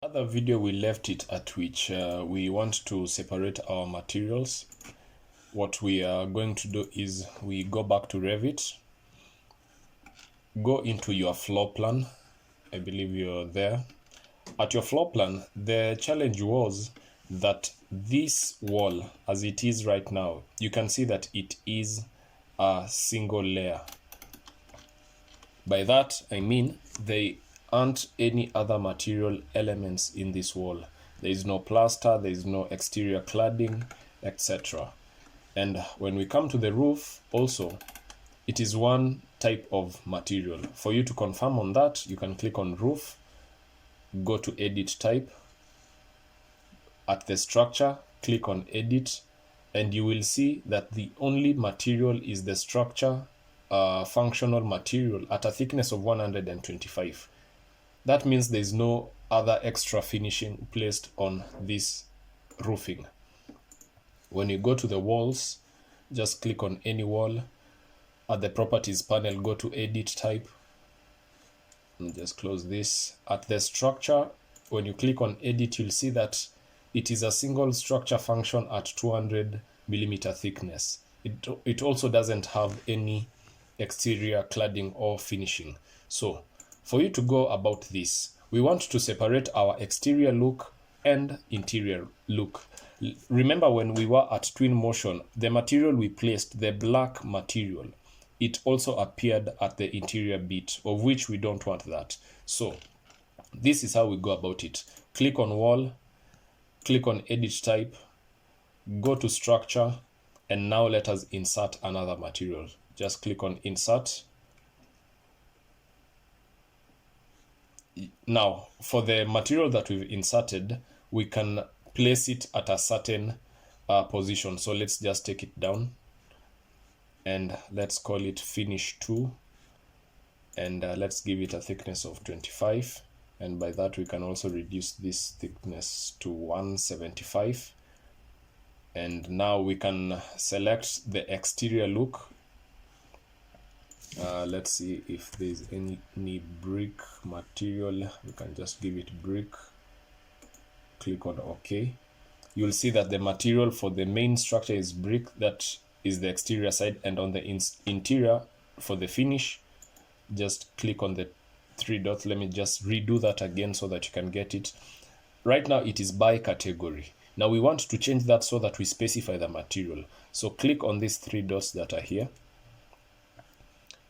Other video we left it at which we want to separate our materials. What we are going to do is we go back to Revit, go into your floor plan. I believe you're there. At your floor plan, the challenge was that this wall, as it is right now, you can see that it is a single layer. By that, I mean there aren't any other material elements in this wall. There is no plaster, there is no exterior cladding, etc. And when we come to the roof, also, it is one type of material. For you to confirm on that, you can click on roof, go to edit type. At the structure, click on edit, and you will see that the only material is the structure functional material at a thickness of 125. That means there is no other extra finishing placed on this roofing. When you go to the walls, just click on any wall. At the properties panel, go to edit type and just close this. At the structure, when you click on edit, you'll see that it is a single structure function at 200 millimeter thickness. It also doesn't have any exterior cladding or finishing. So for you to go about this, we want to separate our exterior look and interior look. Remember when we were at Twinmotion, the material we placed, the black material, it also appeared at the interior bit, of which we don't want that. So this is how we go about it. Click on wall, click on edit type, go to structure, and now let us insert another material. Just click on insert. Now, for the material that we've inserted, we can place it at a certain position. So let's just take it down and let's call it finish 2, and let's give it a thickness of 25, and by that we can also reduce this thickness to 175. And now we can select the exterior look. Let's see if there's any brick material. We can just give it brick. Click on OK. You'll see that the material for the main structure is brick. That is the exterior side, and on the interior for the finish, just click on the 3 dots. Let me just redo that again so that you can get it. Right now it is by category. Now we want to change that so that we specify the material. So click on these 3 dots that are here,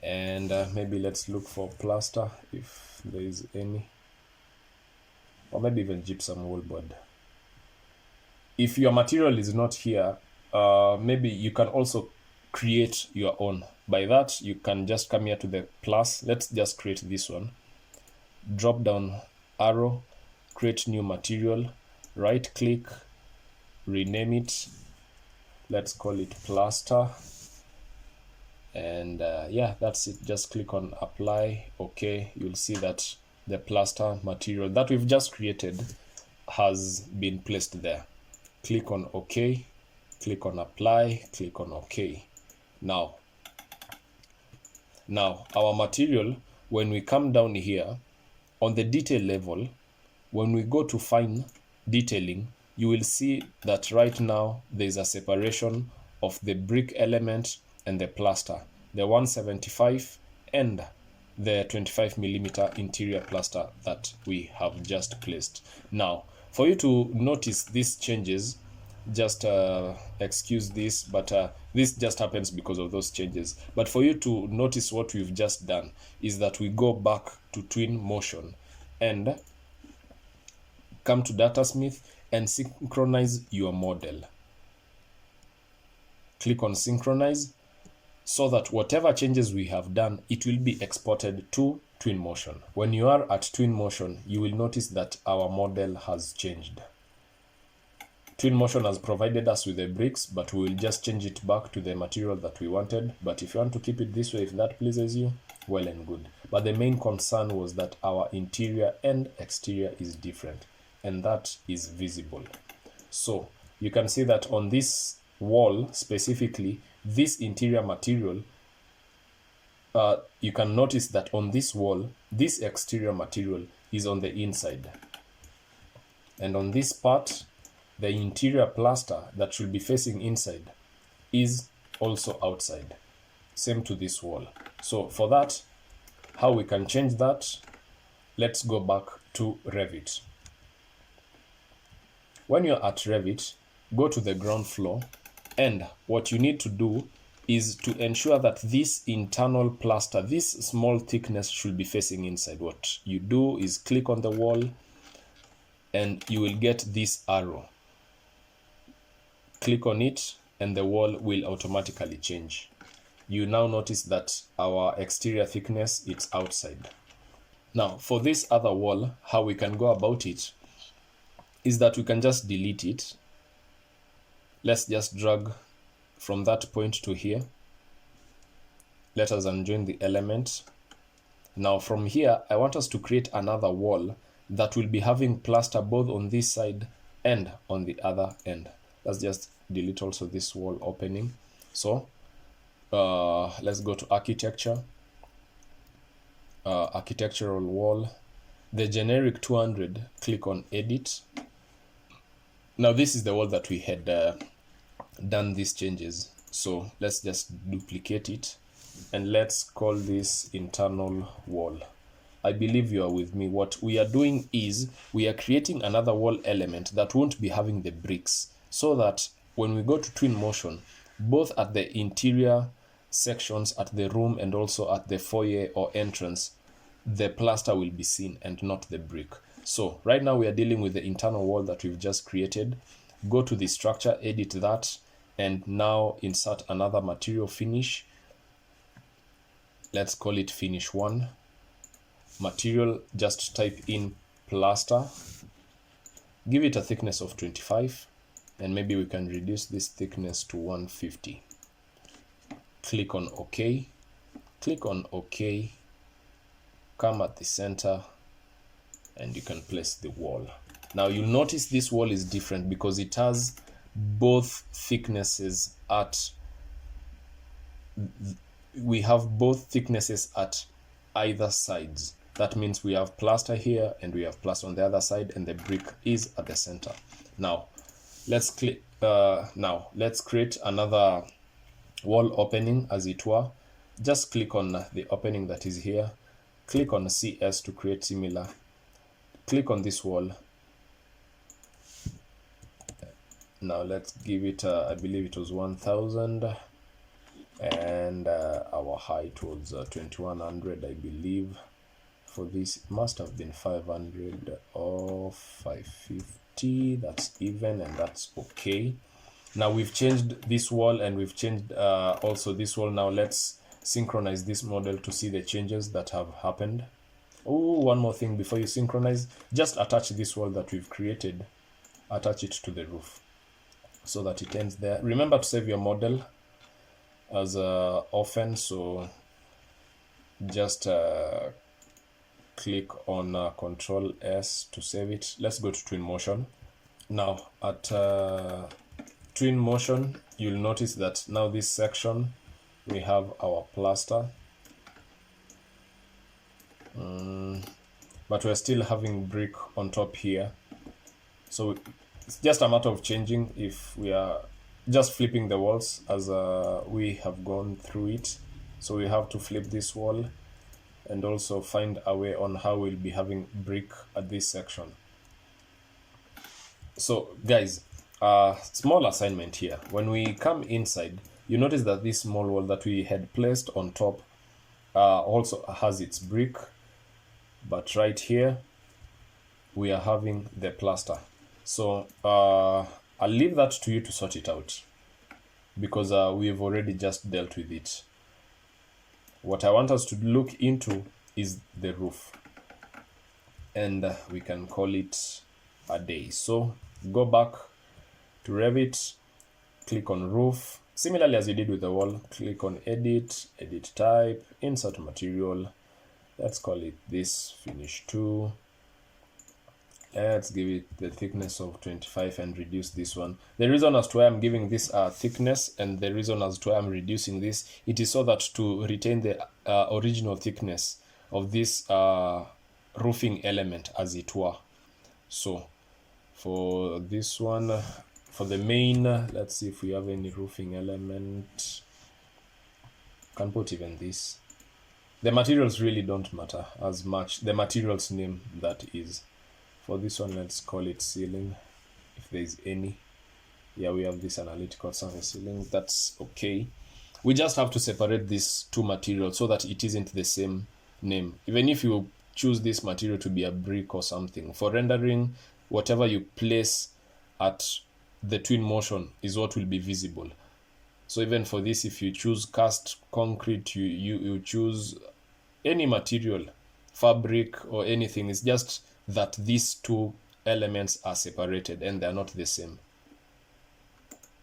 and maybe let's look for plaster if there is any, or maybe even gypsum wallboard. If your material is not here, maybe you can also create your own. By that, you can just come here to the plus. Let's just create this one. Drop down arrow, create new material, right click, rename it. Let's call it plaster. And yeah, that's it. Just click on apply. Okay, you'll see that the plaster material that we've just created has been placed there. Click on OK, click on apply, click on OK. Now our material, when we come down here on the detail level, when we go to fine detailing, you will see that right now there's a separation of the brick element and the plaster, the 175 and the 25 millimeter interior plaster that we have just placed. Now, for you to notice these changes, just excuse this, but this just happens because of those changes. But for you to notice what we've just done is that we go back to Twinmotion and come to Datasmith and synchronize your model. Click on synchronize, so that whatever changes we have done, it will be exported to Twinmotion. When you are at Twinmotion, you will notice that our model has changed. Twinmotion has provided us with the bricks, but we will just change it back to the material that we wanted. But if you want to keep it this way, if that pleases you, well and good. But the main concern was that our interior and exterior is different, and that is visible. So you can see that on this wall specifically, this interior material, you can notice that on this wall, this exterior material is on the inside. And on this part, the interior plaster that should be facing inside is also outside. Same to this wall. So for that, how we can change that, let's go back to Revit. When you're at Revit, go to the ground floor, and what you need to do is to ensure that this internal plaster, this small thickness, should be facing inside. What you do is click on the wall and you will get this arrow. Click on it and the wall will automatically change. You now notice that our exterior thickness is outside. Now for this other wall, how we can go about it is that we can just delete it. Let's just drag from that point to here. Let us unjoin the element. Now from here, I want us to create another wall that will be having plaster both on this side and on the other end. Let's just delete also this wall opening. So let's go to architecture, architectural wall, the generic 200, click on edit. Now this is the wall that we had done these changes. So let's just duplicate it and let's call this internal wall. I believe you are with me. What we are doing is we are creating another wall element that won't be having the bricks, so that when we go to Twinmotion, both at the interior sections, at the room, and also at the foyer or entrance, the plaster will be seen and not the brick. So right now we are dealing with the internal wall that we've just created. Go to the structure, edit that, and now insert another material finish. Let's call it finish 1. Material, just type in plaster. Give it a thickness of 25, and maybe we can reduce this thickness to 150. Click on OK. Click on OK. Come at the center, and you can place the wall. Now you'll notice this wall is different because it has both thicknesses at, we have both thicknesses at either sides. That means we have plaster here and we have plaster on the other side, and the brick is at the center. Now let's click. Let's create another wall opening, as it were. Just click on the opening that is here. Click on CS to create similar. Click on this wall. Now let's give it, I believe it was 1000, and our height was 2100, I believe. For this, it must have been 500 or 550. That's even, and that's okay. Now we've changed this wall and we've changed also this wall. Now let's synchronize this model to see the changes that have happened. Oh, one more thing before you synchronize, just attach this wall that we've created, attach it to the roof so that it ends there. Remember to save your model as often, so just click on Control S to save it. Let's go to Twinmotion. Now at Twinmotion, you'll notice that now this section we have our plaster, but we're still having brick on top here. So it's just a matter of changing if we are just flipping the walls as we have gone through it. So we have to flip this wall and also find a way on how we'll be having brick at this section. So guys, small assignment here. When we come inside, you notice that this small wall that we had placed on top also has its brick, but right here we are having the plaster. So I'll leave that to you to sort it out, because we've already just dealt with it. What I want us to look into is the roof, and we can call it a day. So go back to Revit, click on roof. Similarly as you did with the wall, click on edit, edit type, insert material. Let's call it this, finish 2. Let's give it the thickness of 25 and reduce this one. The reason as to why I'm giving this thickness, and the reason as to why I'm reducing this, it is so that to retain the original thickness of this roofing element, as it were. So For this one, for the main, let's see if we have any roofing element. Can put even this. The materials really don't matter as much. The materials name, that is. For this one, let's call it ceiling, if there is any. Yeah, we have this analytical surface ceiling. That's okay. We just have to separate these two materials so that it isn't the same name. Even if you choose this material to be a brick or something, for rendering, whatever you place at the Twinmotion is what will be visible. So even for this, if you choose cast concrete, you choose any material, fabric or anything, it's just that these two elements are separated and they're not the same.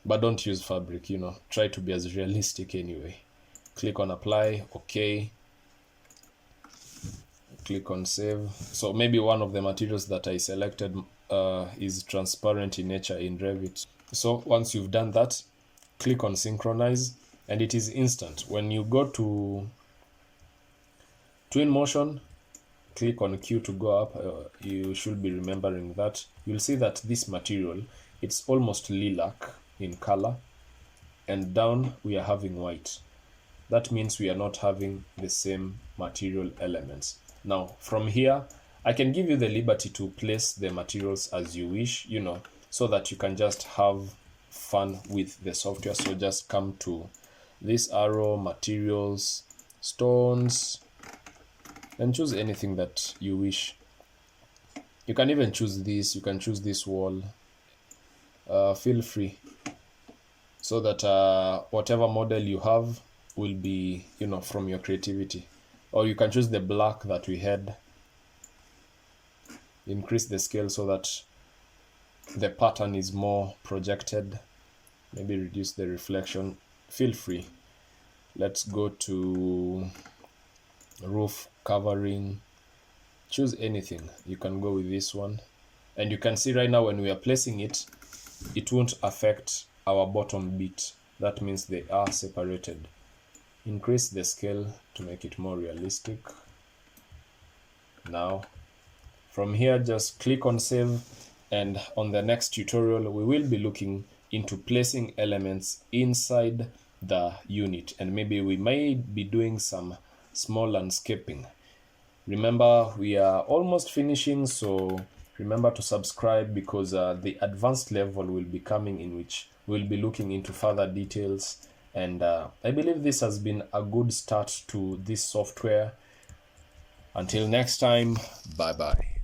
But don't use fabric, you know, try to be as realistic anyway. Click on apply, okay. Click on save. So maybe one of the materials that I selected is transparent in nature in Revit. So once you've done that, click on synchronize and it is instant. When you go to Twinmotion, click on Q to go up. You should be remembering that. You'll see that this material, it's almost lilac in color, and down we are having white. That means we are not having the same material elements. Now from here, I can give you the liberty to place the materials as you wish, you know, so that you can just have fun with the software. So just come to this arrow, materials, stones, and choose anything that you wish. You can even choose this, you can choose this wall. Feel free, so that whatever model you have will be, you know, from your creativity. Or you can choose the black that we had. Increase the scale so that the pattern is more projected. Maybe reduce the reflection. Feel free. Let's go to roof covering. Choose anything. You can go with this one. And you can see right now when we are placing it, it won't affect our bottom bit. That means they are separated. Increase the scale to make it more realistic. Now, from here, just click on save, and on the next tutorial, we will be looking into placing elements inside the unit, and maybe we may be doing some small landscaping. Remember, we are almost finishing, so remember to subscribe, because the advanced level will be coming, in which we'll be looking into further details. And I believe this has been a good start to this software. Until next time, bye bye.